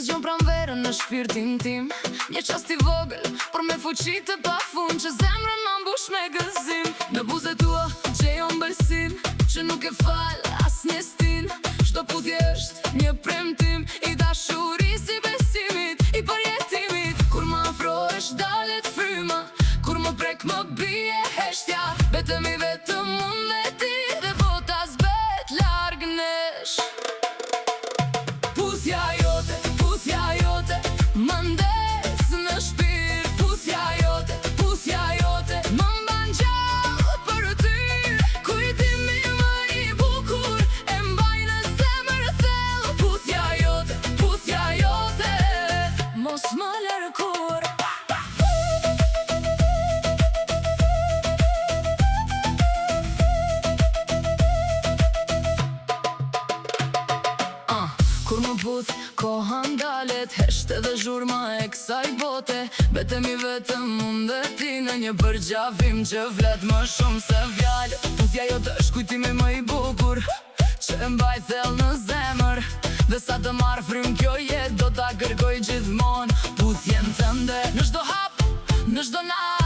që zgjon pranverën në shpirtin tim. Një qast i vogël, por me fuqi të pafund, që zemrën më mbush me gëzim. Në buzët tua gjejo mbëlsim, që nuk e fal as një stin. Çdo puthje është një premtim i dashurisë, i besimit, i përjetimit. Kur më afrohesh dalet fryma, kur më prek më bie heshtja. Betemi vetëm unë dhe ti, dhe bota zbet larg nesh. Puthja jote, më ndes në shpirt. Puthja jote, më mban gjallë për ty. Kujtimi më i bukur, e mbaj në zemër thellë. Puthja jote, mos më largur. Kur më puth, koha ndalet, hesht edhe zhurma e kësaj bote. Betemi vetëm unë dhe ti në një përgjavim që vlet më shumë se fjallë. Puthja jote është kujtimi më i bukur, që e mbaj thellë në zemër. Dhe sa të marrë frym kjo jetë, do ta kërkoj gjithmonë puthjen tënde. Në çdo hap, në çdo natë,